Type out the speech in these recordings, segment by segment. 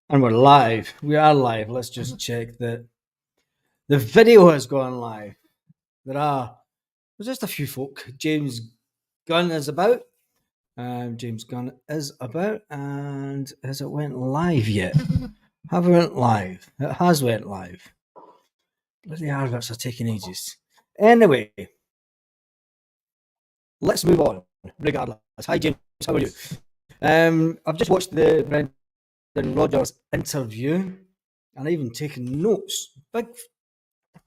And we're live. We are live. Let's just check that the video has gone live. There's just a few folk. James Gunn is about. James Gunn is about. And has it went live yet? Have it went live? It has went live. Bloody adverts are taking ages. Anyway, let's move on. Regardless. Hi, James. How are you? I've just watched the Brendan Rodgers interview, and I've even taken notes.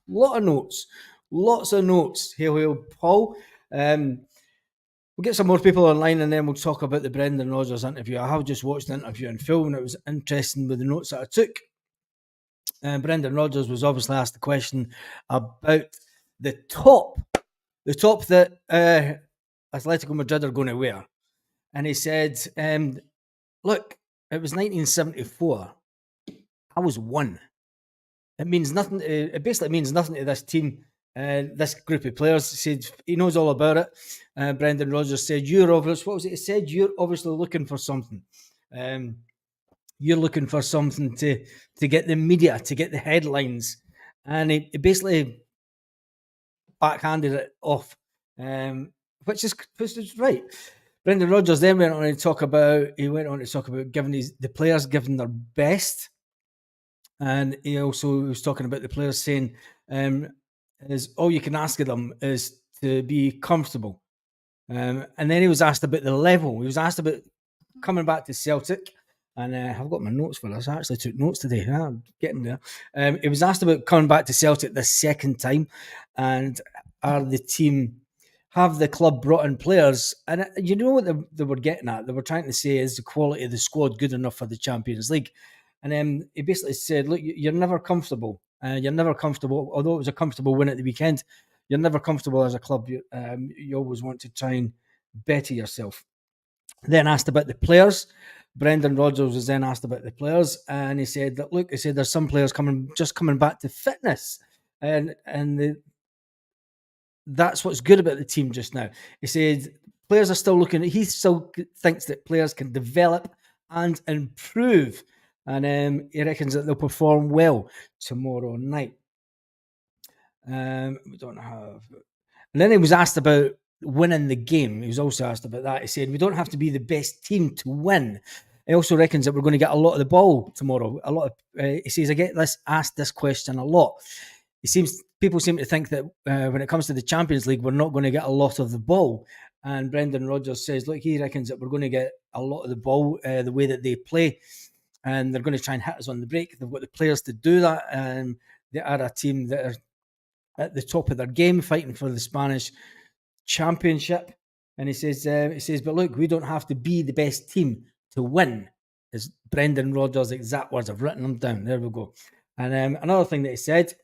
Lots of notes. Hail, Paul. We'll get some more people online, and then we'll talk about the Brendan Rodgers interview. I have just watched the interview in full, and it was interesting with the notes that I took. Brendan Rodgers was obviously asked the question about the top that Atletico Madrid are going to wear. And he said, look, it was 1974. I was one. It means nothing. It basically means nothing to this team, this group of players. He said he knows all about it. Brendan Rodgers said, "You're obviously." What was it? He said, "You're obviously looking for something. You're looking for something to get the media, to get the headlines," and he basically backhanded it off, which is right. Brendan Rodgers then went on to talk about giving the players giving their best. And he also was talking about the players saying, is all you can ask of them is to be comfortable. And then he was asked about the level. He was asked about coming back to Celtic. And I've got my notes for this. I actually took notes today. I'm getting there. He was asked about coming back to Celtic the second time. And have the club brought in players? And you know what they were getting at? They were trying to say, is the quality of the squad good enough for the Champions League? And he basically said, look, you're never comfortable. You're never comfortable. Although it was a comfortable win at the weekend, you're never comfortable as a club. You always want to try and better yourself. Then asked about the players. Brendan Rodgers was then asked about the players. And he said that, look, there's some players coming back to fitness. And that's what's good about the team just now. He said players are still he still thinks that players can develop and improve. And he reckons that they'll perform well tomorrow night. We don't have... And then he was asked about winning the game. He was also asked about that. He said, we don't have to be the best team to win. He also reckons that we're going to get a lot of the ball tomorrow. He says, I get asked this question a lot. People seem to think that when it comes to the Champions League, we're not going to get a lot of the ball. And Brendan Rodgers says, look, he reckons that we're going to get a lot of the ball the way that they play. And they're going to try and hit us on the break. They've got the players to do that. And they are a team that are at the top of their game, fighting for the Spanish championship. And he says, but look, we don't have to be the best team to win. Is Brendan Rodgers' exact words. I've written them down. There we go. And another thing that he said,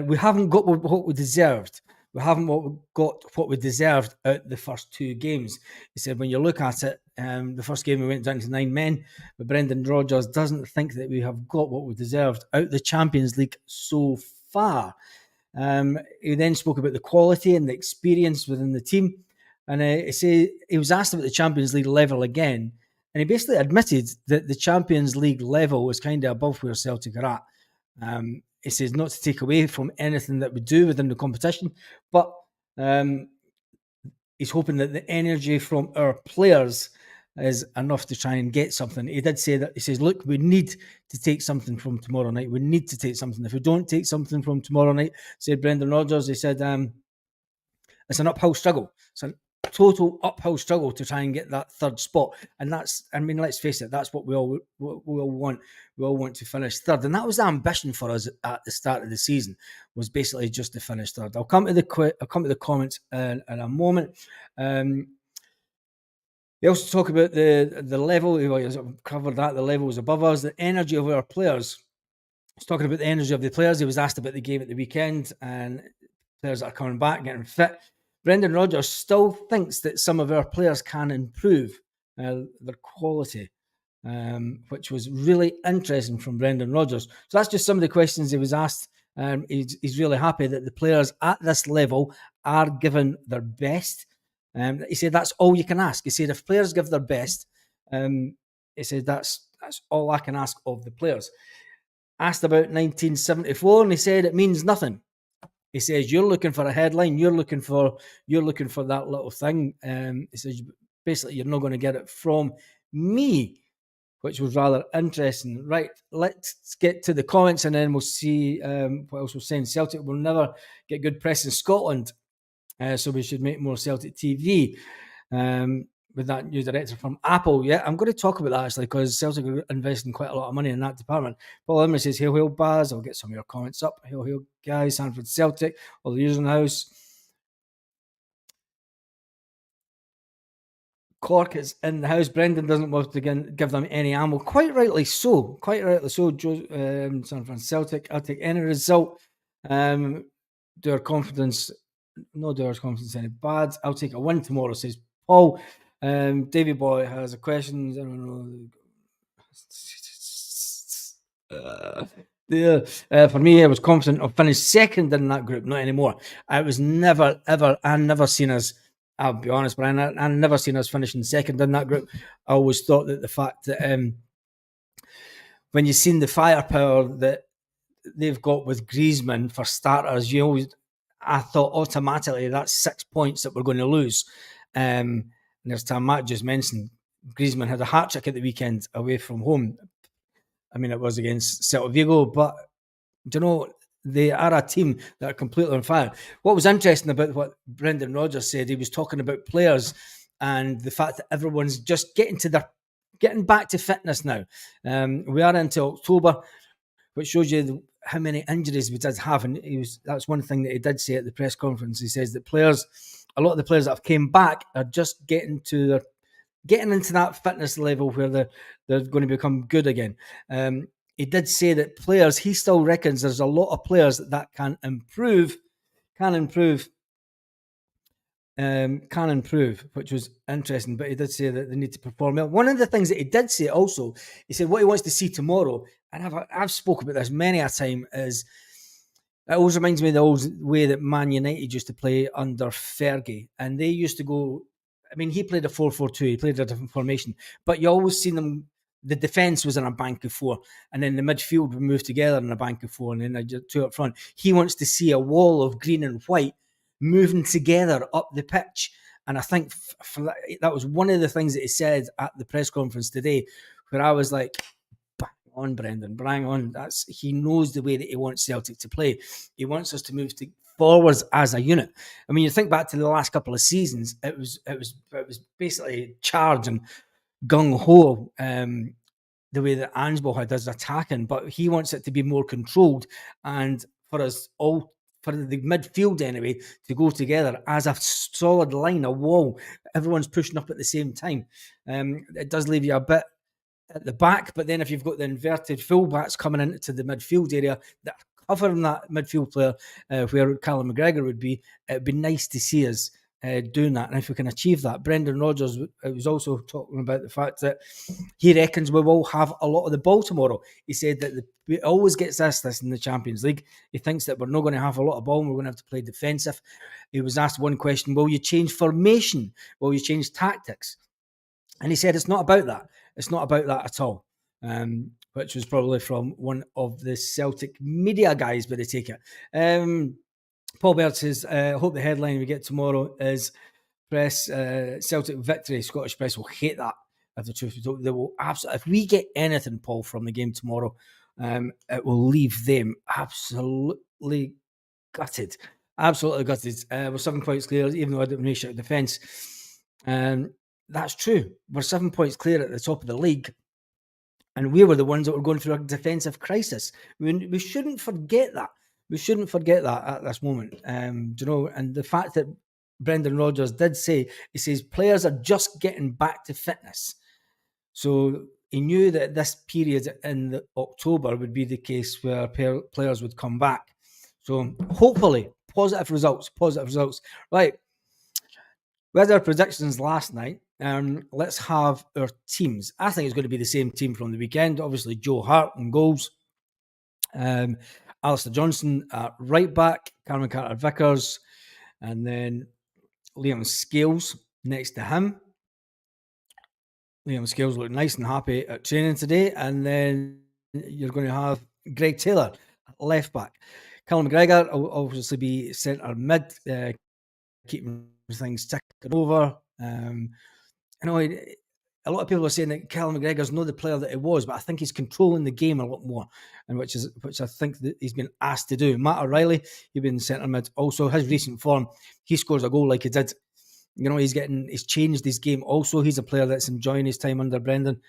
we haven't got what we deserved. We haven't got what we deserved out the first two games. He said, when you look at it, the first game we went down to 9 men, but Brendan Rodgers doesn't think that we have got what we deserved out the Champions League so far. He then spoke about the quality and the experience within the team. And he was asked about the Champions League level again. And he basically admitted that the Champions League level was kind of above where Celtic are at. He says not to take away from anything that we do within the competition, but he's hoping that the energy from our players is enough to try and get something. He did say that. He says, look, we need to take something from tomorrow night. We need to take something. If we don't take something from tomorrow night, said Brendan Rodgers, he said, it's an uphill struggle. It's a total uphill struggle to try and get that third spot. And let's face it, that's what we all want. We all want to finish third. And that was the ambition for us at the start of the season, was basically just to finish third. I'll come to the comments in a moment. They also talk about the level. He covered that. The level was above us. The energy of our players. He's talking about the energy of the players. He was asked about the game at the weekend and players that are coming back, getting fit. Brendan Rodgers still thinks that some of our players can improve their quality, which was really interesting from Brendan Rodgers. So that's just some of the questions he was asked. He's really happy that the players at this level are given their best. He said that's all you can ask. He said if players give their best, He said that's all I can ask of the players. Asked about 1974, and he said it means nothing. He says you're looking for a headline, you're looking for that little thing. He says basically you're not going to get it from me, which was rather interesting. Right, let's get to the comments and then we'll see what else we're saying. Celtic will never get good press in Scotland, so we should make more Celtic TV. With that new director from Apple. Yeah, I'm going to talk about that actually because Celtic are investing quite a lot of money in that department. Paul Emery says, hail, hail, Baz. I'll get some of your comments up. Hail, hail, guys. Sanford Celtic. All the users in the house. Cork is in the house. Brendan doesn't want to give them any ammo. Quite rightly so. Quite rightly so. Joe, Sanford Celtic. I'll take any result. Their confidence. No, their confidence any bad. I'll take a win tomorrow, says Paul. Davy Boy has a question. I don't know. For me, I was confident of finishing second in that group. Not anymore. I was never, ever, I never seen us. I'll be honest, Brian. I never seen us finishing second in that group. I always thought that the fact that when you've seen the firepower that they've got with Griezmann for starters, I thought automatically that's 6 points that we're going to lose. And there's time Matt just mentioned, Griezmann had a hat-trick at the weekend away from home. I mean, it was against Celta Vigo, but they are a team that are completely on fire. What was interesting about what Brendan Rodgers said, he was talking about players and the fact that everyone's just getting back to fitness now. We are into October, which shows you how many injuries we did have. And that's one thing that he did say at the press conference. He says that a lot of the players that have came back are just getting into that fitness level where they're going to become good again. He did say that players, he still reckons there's a lot of players that can improve, which was interesting, but he did say that they need to perform well. One of the things that he did say also, he said what he wants to see tomorrow, and I've spoken about this many a time, is it always reminds me of the old way that Man United used to play under Fergie, and they used to go, I mean, he played a 4-4-2, he played a different formation, but you always seen them, the defence was in a bank of four, and then the midfield would move together in a bank of four, and then two up front. He wants to see a wall of green and white moving together up the pitch. And I think that was one of the things that he said at the press conference today, where I was like, bang on, Brendan, bang on. He knows the way that he wants Celtic to play. He wants us to move forwards as a unit. I mean, you think back to the last couple of seasons, it was basically charge and gung-ho, the way that Ansbach does attacking, but he wants it to be more controlled, and for us all, for the midfield anyway, to go together as a solid line, a wall. Everyone's pushing up at the same time. It does leave you a bit at the back, but then if you've got the inverted fullbacks coming into the midfield area that are covering that midfield player where Callum McGregor would be, it'd be nice to see us doing that. And if we can achieve that, Brendan Rodgers was also talking about the fact that he reckons we will have a lot of the ball tomorrow. He said that he always gets this in the Champions League. He thinks that we're not going to have a lot of ball and we're going to have to play defensive. He was asked one question, will you change formation? Will you change tactics? And he said it's not about that. It's not about that at all. Which was probably from one of the Celtic media guys, but they take it. Paul Baird says, hope the headline we get tomorrow is press Celtic victory. Scottish press will hate that. If the truth be told, they will absolutely. If we get anything, Paul, from the game tomorrow, it will leave them absolutely gutted. Absolutely gutted. We're 7 points clear, even though I didn't make out defence. That's true. We're 7 points clear at the top of the league. And we were the ones that were going through a defensive crisis. We shouldn't forget that. We shouldn't forget that at this moment. And the fact that Brendan Rodgers did say, he says players are just getting back to fitness. So he knew that this period in October would be the case where players would come back. So hopefully, positive results. Right. We had our predictions last night. Let's have our teams. I think it's going to be the same team from the weekend. Obviously, Joe Hart in goals. Alistair Johnson at right back, Cameron Carter-Vickers, and then Liam Scales next to him. Liam Scales looked nice and happy at training today, and then you're going to have Greg Taylor, left back. Callum McGregor will obviously be centre mid, keeping things ticking over. I know a lot of people are saying that Callum McGregor's not the player that he was, but I think he's controlling the game a lot more, and which I think that he's been asked to do. Matt O'Reilly, he's been centre mid. Also, his recent form, he scores a goal like he did. He's changed his game. Also, he's a player that's enjoying his time under Brendan.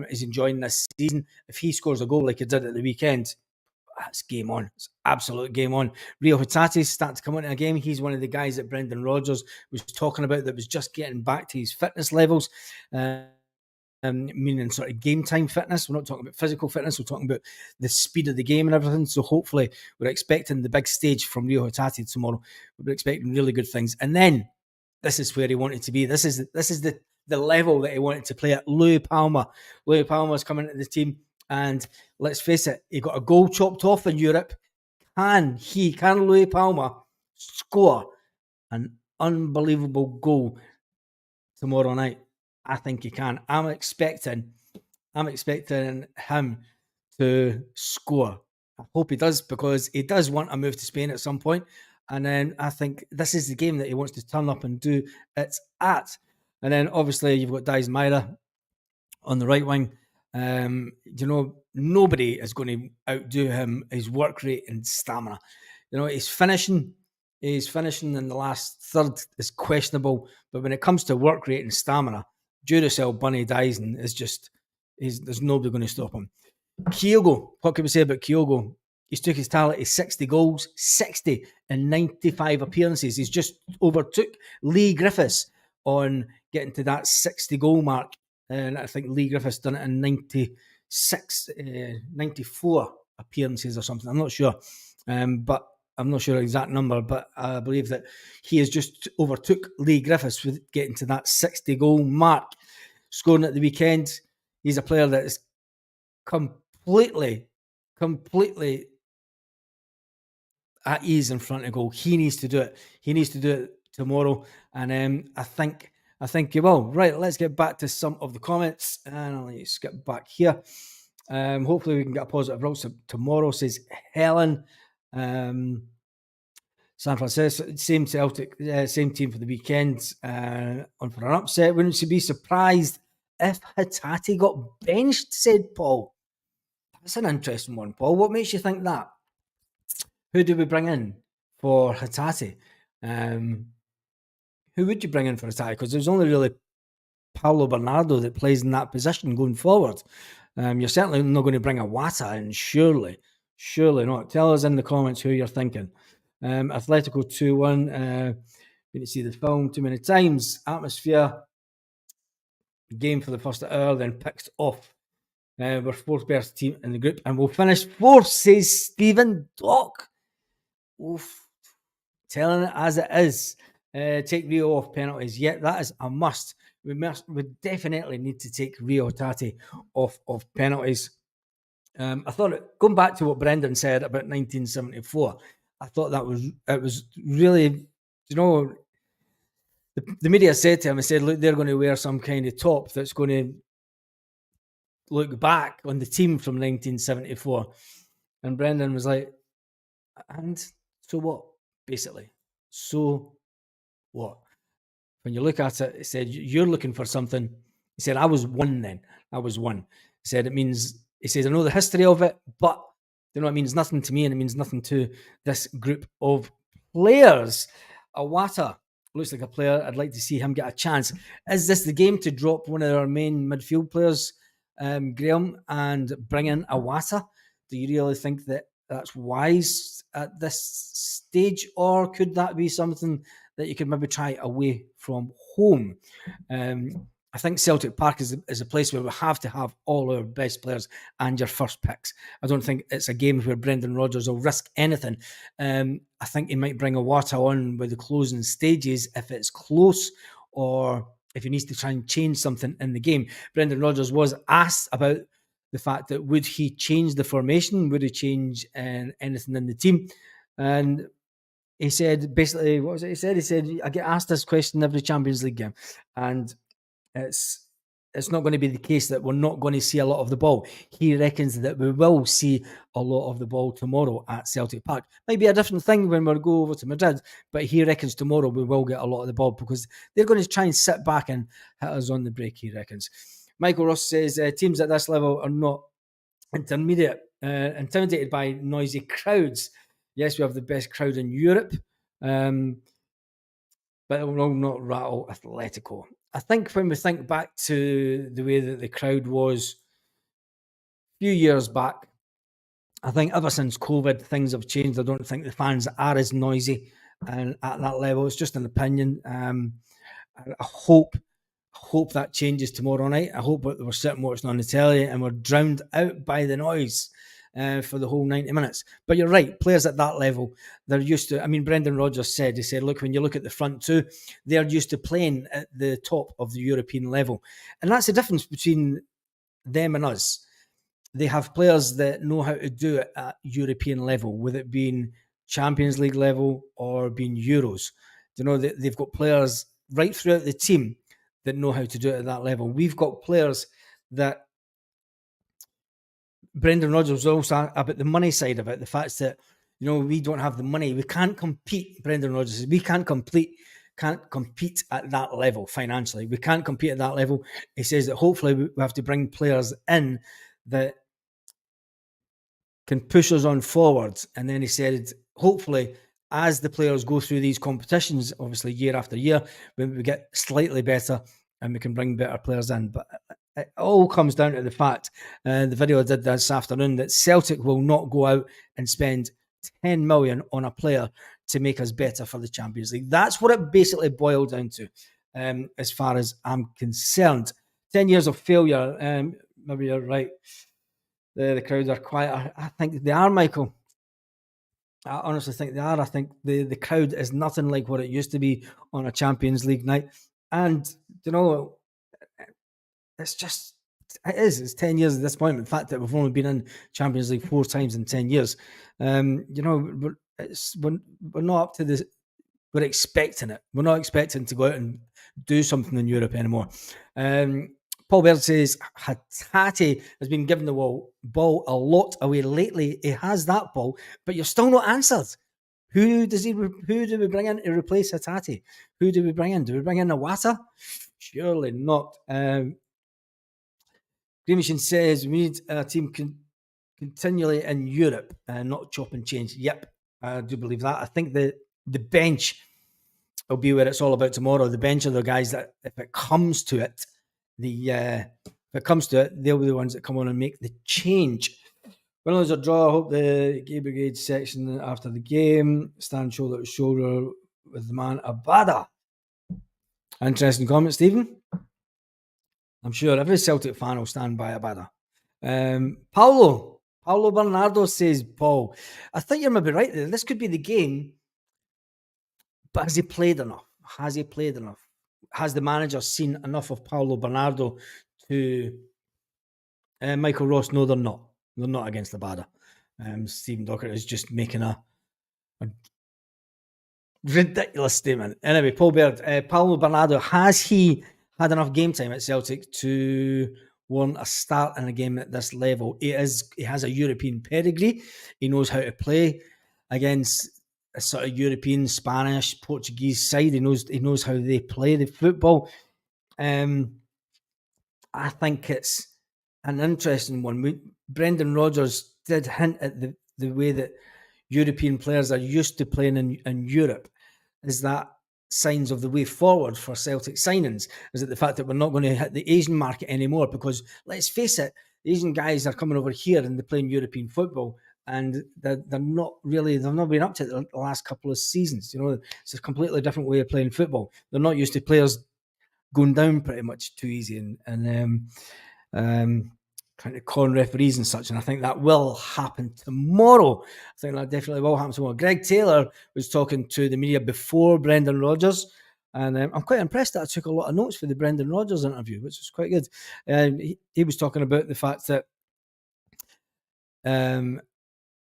He's enjoying this season. If he scores a goal like he did at the weekend, it's game on. It's absolute game on. Rio Hatate's starting to come into a game. He's one of the guys that Brendan Rodgers was talking about that was just getting back to his fitness levels. Meaning sort of game time fitness. We're not talking about physical fitness. We're talking about the speed of the game and everything. So hopefully we're expecting the big stage from Rio Hatate tomorrow. We're expecting really good things. And then this is where he wanted to be. This is the level that he wanted to play at. Louis Palmer. Louis Palmer's coming into the team. And let's face it, he got a goal chopped off in Europe. Can Louis Palmer score an unbelievable goal tomorrow night? I think he can. I'm expecting him to score. I hope he does, because he does want a move to Spain at some point. And then I think this is the game that he wants to turn up and do it at. And then obviously you've got Diaz Myra on the right wing. Nobody is going to outdo him. His work rate and stamina. His finishing in the last third is questionable, but when it comes to work rate and stamina, Duracell Bunny Dyson there's nobody going to stop him. Kyogo, what can we say about Kyogo? He's took his tally to 60 goals, 60 in 95 appearances. He's just overtook Lee Griffiths on getting to that 60 goal mark. And I think Lee Griffiths done it in 94 appearances or something. I'm not sure. But I'm not sure the exact number, but I believe that he has just overtook Lee Griffiths with getting to that 60 goal mark. Scoring at the weekend. He's a player that is completely at ease in front of goal. He needs to do it. He needs to do it tomorrow. And I think he will. Right, let's get back to some of the comments. And I'll let you skip back here. Hopefully we can get a positive result tomorrow, says Helen. San Francisco, same Celtic, same team for the weekend. On for an upset. Wouldn't you be surprised if Hatate got benched, said Paul. That's an interesting one, Paul. What makes you think that? Who do we bring in for Hatate? Who would you bring in for Hatate? Because there's only really Paulo Bernardo that plays in that position going forward. You're certainly not going to bring a Wata in, surely. Surely not. Tell us in the comments who you're thinking. Atletico 2-1. You need to see the film too many times. Atmosphere. Game for the first hour, then picked off. We're fourth best team in the group, and we'll finish fourth, says Stephen Dock. Oof. Telling it as it is. Take Rio off penalties. Yeah, that is a must. We definitely need to take Rio Hatate off of penalties. I thought, going back to what Brendan said about 1974, I thought it was really, the media said to him, they said, look, they're going to wear some kind of top that's going to look back on the team from 1974. And Brendan was like, and so what, basically? So what? When you look at it, he said, you're looking for something. He said, I was one then. I was one. He said, he says, I know the history of it, but it means nothing to me and it means nothing to this group of players. Awata looks like a player. I'd like to see him get a chance. Is this the game to drop one of our main midfield players, Graham, and bring in Awata? Do you really think that that's wise at this stage, or could that be something that you could maybe try away from home? I think Celtic Park is a place where we have to have all our best players and your first picks. I don't think it's a game where Brendan Rodgers will risk anything. I think he might bring Awata on with the closing stages if it's close, or if he needs to try and change something in the game. Brendan Rodgers was asked about the fact that would he change the formation? Would he change anything in the team? And he said, basically, what was it he said? He said, I get asked this question every Champions League game. And it's it's not going to be the case that we're not going to see a lot of the ball. He reckons that we will see a lot of the ball tomorrow at Celtic Park. Might be a different thing when we go over to Madrid, but he reckons tomorrow we will get a lot of the ball because they're going to try and sit back and hit us on the break, he reckons. Michael Ross says teams at this level are not intimidated by noisy crowds. Yes, we have the best crowd in Europe, but it will not rattle Atletico. I think when we think back to the way that the crowd was a few years back, I think ever since COVID, things have changed. I don't think the fans are as noisy and at that level. It's just an opinion. I hope that changes tomorrow night. I hope that we're sitting watching on the telly and we're drowned out by the noise for the whole 90 minutes. But you're right, players at that level, they're used to, I mean, Brendan Rodgers said, look, when you look at the front two, they're used to playing at the top of the European level. And that's the difference between them and us. They have players that know how to do it at European level, with it being Champions League level or being Euros. You know, they've got players right throughout the team that know how to do it at that level. We've got players that Brendan Rodgers was also about the money side of it, the fact that, you know, we don't have the money. We can't compete, Brendan Rodgers says, we can't compete at that level financially. We can't compete at that level. He says that hopefully we have to bring players in that can push us on forward. And then he said, hopefully, as the players go through these competitions, obviously year after year, when we get slightly better and we can bring better players in. But it all comes down to the fact, the video I did this afternoon, that Celtic will not go out and spend 10 million on a player to make us better for the Champions League. That's what it basically boiled down to, as far as I'm concerned. 10 years of failure, maybe you're right. The crowd are quiet. I think they are, Michael. I honestly think they are. I think the crowd is nothing like what it used to be on a Champions League night. And, you know, it's 10 years at this point. In fact, that we've only been in Champions League 4 times in 10 years. You know, we're not up to this. We're expecting it. We're not expecting to go out and do something in Europe anymore. Paul Baird says Hatate has been given the ball a lot away lately. He has that ball, but you're still not answered. Who do we bring in to replace Hatate? Who do we bring in? Do we bring in Iwata? Surely not. Grimshin says we need a team continually in Europe and not chop and change. Yep, I do believe that. I think the bench will be where it's all about tomorrow. The bench are the guys that, if it comes to it, they'll be the ones that come on and make the change. When there's a draw, I hope the Gay Brigade section after the game stand shoulder to shoulder with the man Abada. Interesting comment, Stephen. I'm sure every Celtic fan will stand by Abada. Paulo Bernardo says, Paul, I think you're maybe right there. This could be the game, but has he played enough? Has the manager seen enough of Paulo Bernardo to... Michael Ross, no, they're not. They're not against Abada. Stephen Dockett is just making a ridiculous statement. Anyway, Paul Baird, Paulo Bernardo, has he had enough game time at Celtic to warrant a start in a game at this level? He has a European pedigree. He knows how to play against a sort of European, Spanish, Portuguese side. He knows how they play the football. I think it's an interesting one. Brendan Rodgers did hint at the way that European players are used to playing in Europe. Is that signs of the way forward for Celtic signings? Is it the fact that we're not going to hit the Asian market anymore? Because let's face it, the Asian guys are coming over here and they're playing European football, and they've not been up to it the last couple of seasons. You know, it's a completely different way of playing football. They're not used to players going down pretty much too easy and trying to con referees and such. And I think that will happen tomorrow. I think that definitely will happen tomorrow. Greg Taylor was talking to the media before Brendan Rodgers, and I'm quite impressed that I took a lot of notes for the Brendan Rodgers interview, which was quite good. He was talking about the fact that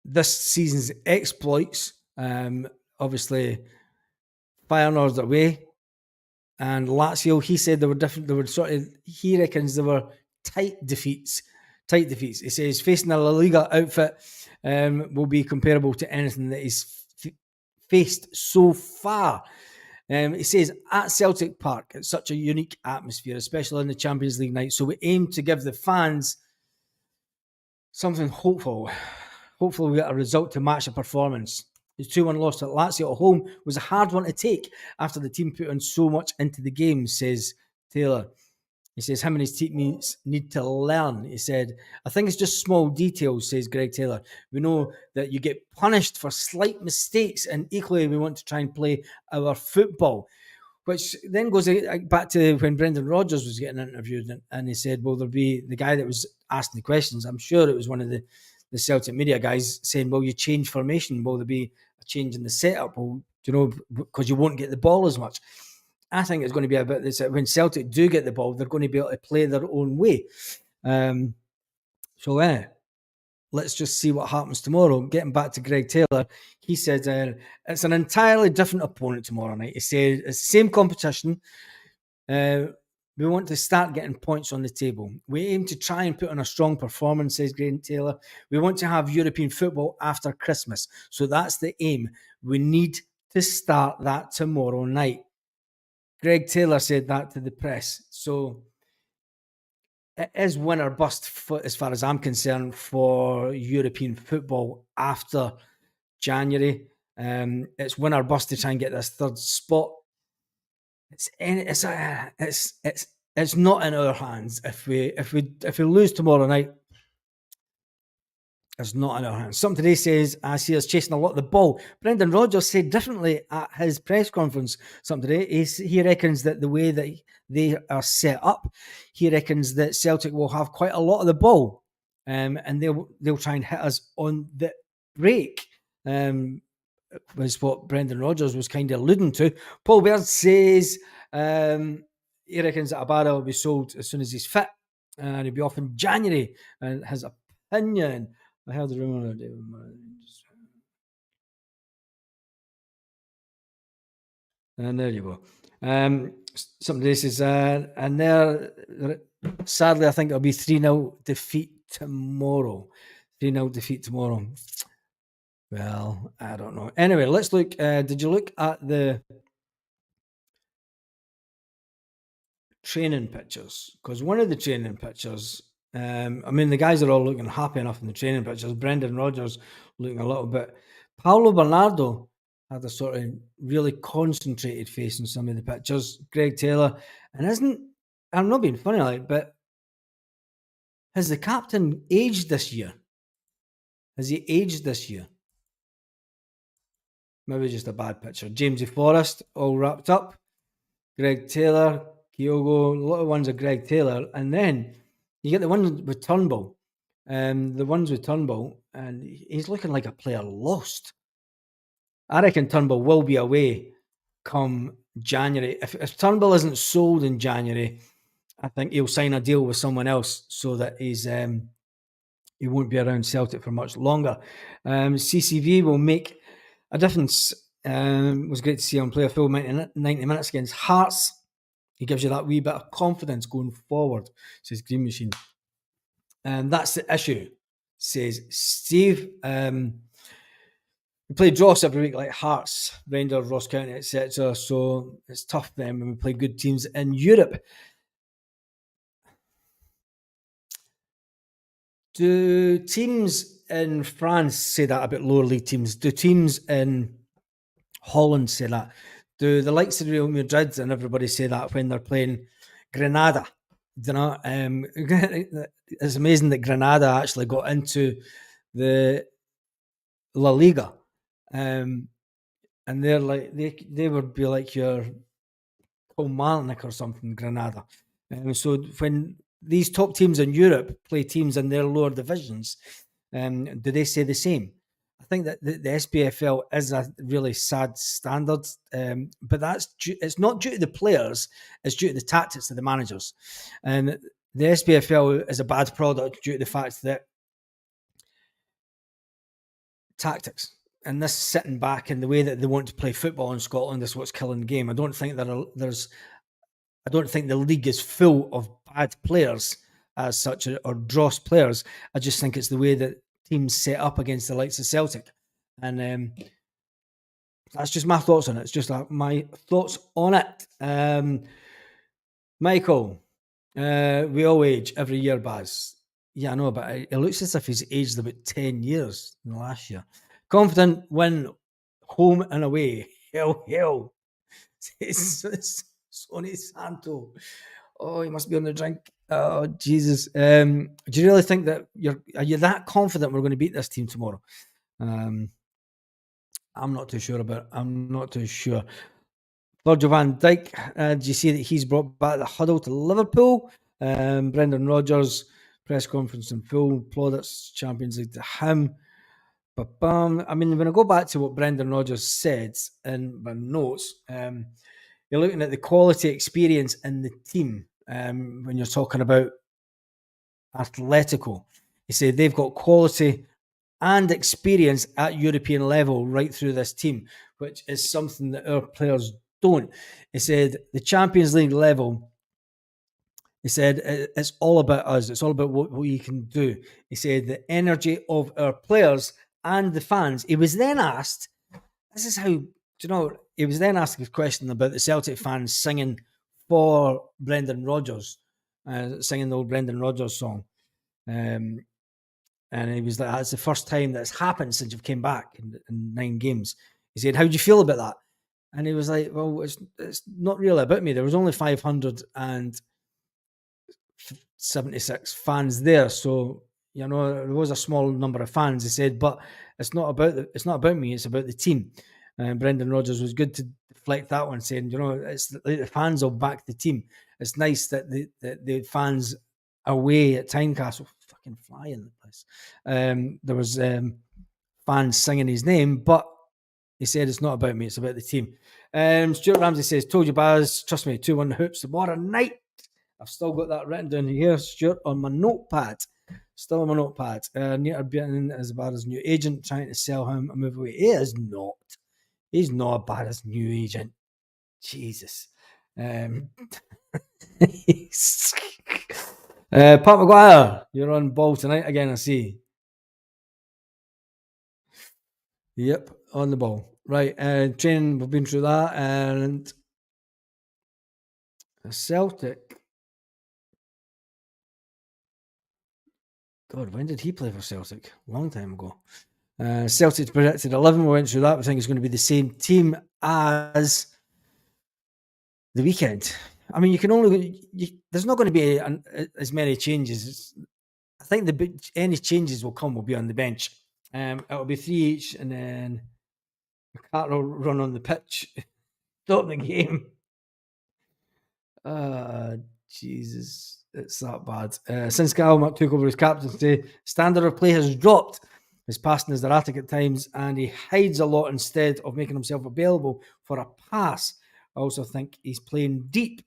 this season's exploits, obviously Feyenoord away, And Lazio, he said they were different. They were he reckons they were tight defeats. Tight defeats. He says facing a La Liga outfit will be comparable to anything that he's faced so far. He says at Celtic Park, it's such a unique atmosphere, especially in the Champions League night. So we aim to give the fans something hopeful. Hopefully we get a result to match the performance. His 2-1 loss at Lazio at home was a hard one to take after the team put on so much into the game, says Taylor. He says him and his teammates need to learn. He said, I think it's just small details, says Greg Taylor. We know that you get punished for slight mistakes, and equally we want to try and play our football. Which then goes back to when Brendan Rodgers was getting interviewed, and he said, well, there'll be the guy that was asking the questions. I'm sure it was one of the Celtic media guys saying, well, you change formation. Will there be a change in the setup? Well, because you won't get the ball as much. I think it's going to be about this. When Celtic do get the ball, they're going to be able to play their own way. Let's just see what happens tomorrow. Getting back to Greg Taylor, he said it's an entirely different opponent tomorrow night. He said it's the same competition. We want to start getting points on the table. We aim to try and put on a strong performance, says Greg Taylor. We want to have European football after Christmas. So that's the aim. We need to start that tomorrow night. Greg Taylor said that to the press. So it is win or bust, as far as I'm concerned, for European football after January. It's win or bust to try and get this third spot. It's not in our hands. If we lose tomorrow night, it's not in our hands. Something today says, I see us chasing a lot of the ball. Brendan Rodgers said differently at his press conference. Something today, he reckons that the way that they are set up, he reckons that Celtic will have quite a lot of the ball, and they'll try and hit us on the break. Was what Brendan Rodgers was kind of alluding to. Paul Baird says he reckons that Abada will be sold as soon as he's fit, and he'll be off in January. And his opinion. I heard the rumor. And there you go. Somebody says, and there, sadly, I think it'll be 3-0 defeat tomorrow. 3-0 defeat tomorrow. Well, I don't know. Anyway, let's look. Did you look at the training pictures? Because one of the training pictures, the guys are all looking happy enough in the training pictures. Brendan Rodgers looking a little bit. Paolo Bernardo had a sort of really concentrated face in some of the pictures. Greg Taylor, and I'm not being funny, but has the captain aged this year? Has he aged this year? Maybe just a bad picture. Jamesy Forrest, all wrapped up. Greg Taylor, Kyogo, a lot of ones are Greg Taylor. And then you get the ones with Turnbull. And he's looking like a player lost. I reckon Turnbull will be away come January. If Turnbull isn't sold in January, I think he'll sign a deal with someone else so that he won't be around Celtic for much longer. CCV will make a difference. It was great to see him play a full 90 minutes against Hearts. He gives you that wee bit of confidence going forward, says Green Machine. And that's the issue, says Steve. We play draws every week like Hearts, Rangers, Ross County, etc. So it's tough then when we play good teams in Europe. Do teams in France say that about lower league teams? Do teams in Holland say that? Do the likes of Real Madrid and everybody say that when they're playing Granada? You know, it's amazing that Granada actually got into the La Liga, and they're like they would be like your Kilmarnock or something, Granada. So when these top teams in Europe play teams in their lower divisions, do they say the same? I think that the SPFL is a really sad standard, but it's not due to the players, it's due to the tactics of the managers. And the SPFL is a bad product due to the fact that tactics and this sitting back and the way that they want to play football in Scotland is what's killing the game. I don't think there's I don't think the league is full of bad players as such, or dross players. I just think it's the way that teams set up against the likes of Celtic. And that's just my thoughts on it. It's just my thoughts on it. Michael, we all age every year, Baz. Yeah, I know, but it looks as if he's aged about 10 years in the last year. Confident win home and away. Hell. It's Sonny Santo. Oh, he must be on the drink. Oh, Jesus. Do you really think that are you that confident we're going to beat this team tomorrow? I'm not too sure about it. I'm not too sure. Virgil van Dijk, did you see that he's brought back the huddle to Liverpool? Brendan Rodgers, press conference in full, plaudits Champions League to him. I mean, when I go back to what Brendan Rodgers said in my notes, you're looking at the quality experience in the team when you're talking about Atletico. He said they've got quality and experience at European level right through this team, which is something that our players don't. He said the Champions League level, he said it's all about us. It's all about what we can do. He said the energy of our players and the fans. He was then asked, this is how, he was then asked a question about the Celtic fans singing for Brendan Rodgers, singing the old Brendan Rodgers song. And he was like, that's the first time that's happened since you've came back in 9 games. He said, how do you feel about that? And he was like, well, it's not really about me. There was only 576 fans there. So, there was a small number of fans. He said, but it's not about me. It's about the team. And Brendan Rodgers was good to deflect that one, saying, it's the fans will back the team. It's nice that the fans away at Tynecastle, fucking fly in the place. There was fans singing his name, but he said it's not about me, it's about the team. Stuart Ramsey says, told you, Baz, trust me, 2-1 hoops tomorrow night. I've still got that written down here, Stuart, on my notepad. Still on my notepad. Near being as bad as new agent trying to sell him a move away. He is not. He's not as bad as new agent. Jesus. Pat Maguire, you're on ball tonight again, I see. Yep, on the ball. Right, training, we've been through that. And Celtic. God, when did he play for Celtic? A long time ago. Celtic's predicted 11. We went through that. We think it's going to be the same team as the weekend. I mean, there's not going to be as many changes. I think any changes will be on the bench. It'll be 3 each, and then McCartney will run on the pitch, stop the game. Jesus, it's that bad. Since Galmack took over his captaincy, standard of play has dropped. His passing is erratic at times, and he hides a lot instead of making himself available for a pass. I also think he's playing deep.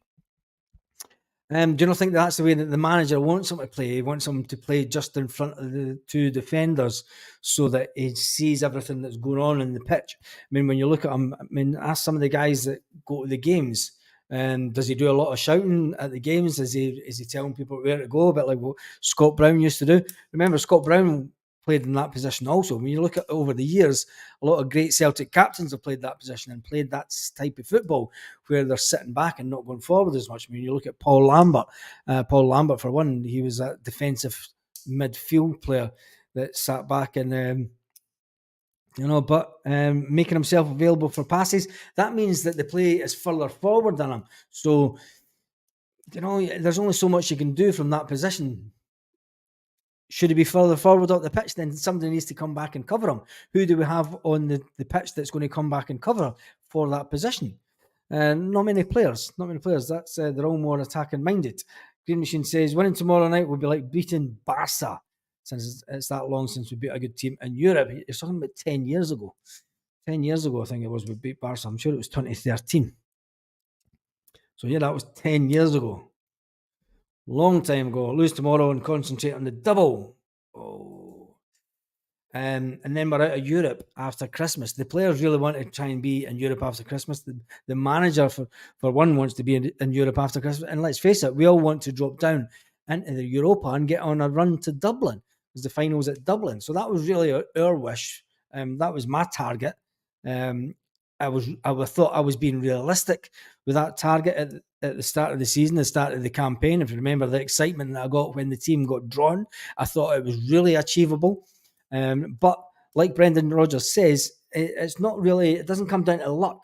Do you not think that's the way that the manager wants him to play? He wants him to play just in front of the 2 defenders so that he sees everything that's going on in the pitch. I mean, when you look at him, ask some of the guys that go to the games. Does he do a lot of shouting at the games? Is he telling people where to go? A bit like what Scott Brown used to do. Remember, Scott Brown played in that position also. When you look at over the years, a lot of great Celtic captains have played that position and played that type of football where they're sitting back and not going forward as much. I mean, you look at Paul Lambert. Paul Lambert, for one, he was a defensive midfield player that sat back and making himself available for passes. That means that the play is further forward than him. So, there's only so much you can do from that position. Should he be further forward up the pitch, then somebody needs to come back and cover him. Who do we have on the pitch that's going to come back and cover for that position? Not many players. That's they're all more attacking minded. Green Machine says winning tomorrow night will be like beating Barca, since it's that long since we beat a good team in Europe. You're talking about 10 years ago. 10 years ago, I think it was, we beat Barca. I'm sure it was 2013. So yeah, that was 10 years ago. Long time ago. Lose tomorrow and concentrate on the double. Oh. And then we're out of Europe after Christmas. The players really want to try and be in Europe after Christmas. The manager, for one, wants to be in Europe after Christmas. And let's face it, we all want to drop down into the Europa and get on a run to Dublin, because the finals at Dublin. So that was really our wish. That was my target. I thought I was being realistic with that target at the start of the season, the start of the campaign. If you remember the excitement that I got when the team got drawn, I thought it was really achievable. But like Brendan Rodgers says, it's not really, it doesn't come down to luck.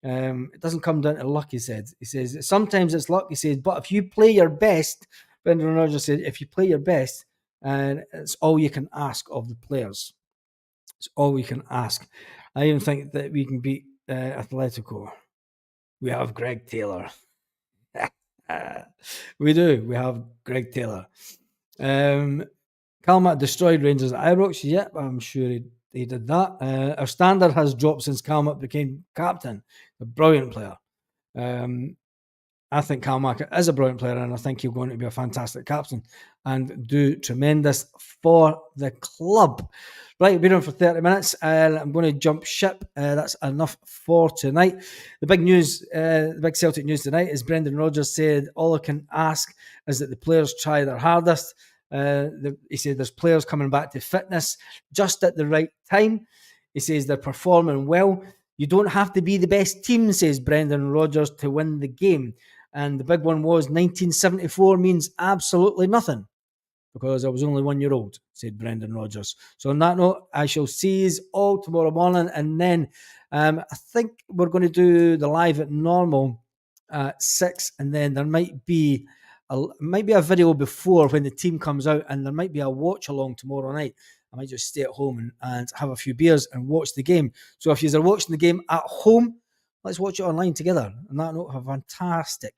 It doesn't come down to luck, he said. He says, sometimes it's luck, he says, but if you play your best, Brendan Rodgers said, if you play your best, and it's all you can ask of the players. It's all we can ask. I even think that we can beat Atletico. We have Greg Taylor. We do. We have Greg Taylor. Calmat destroyed Rangers at Ibrox. Yep, I'm sure he did that. Our standard has dropped since Calmat became captain. A brilliant player. I think Calmack is a brilliant player, and I think he's going to be a fantastic captain and do tremendous for the club. Right, we're on for 30 minutes. I'm going to jump ship. That's enough for tonight. The big news, the big Celtic news tonight is Brendan Rodgers said, all I can ask is that the players try their hardest. He said there's players coming back to fitness just at the right time. He says they're performing well. You don't have to be the best team, says Brendan Rodgers, to win the game. And the big one was 1974 means absolutely nothing because I was only 1 year old, said Brendan Rodgers. So on that note, I shall see you all tomorrow morning. And then I think we're going to do the live at normal at 6. And then there might be a video before when the team comes out, and there might be a watch along tomorrow night. I might just stay at home and have a few beers and watch the game. So if you're watching the game at home, let's watch it online together. And that note, have a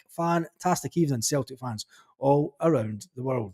fantastic evening, Celtic fans all around the world.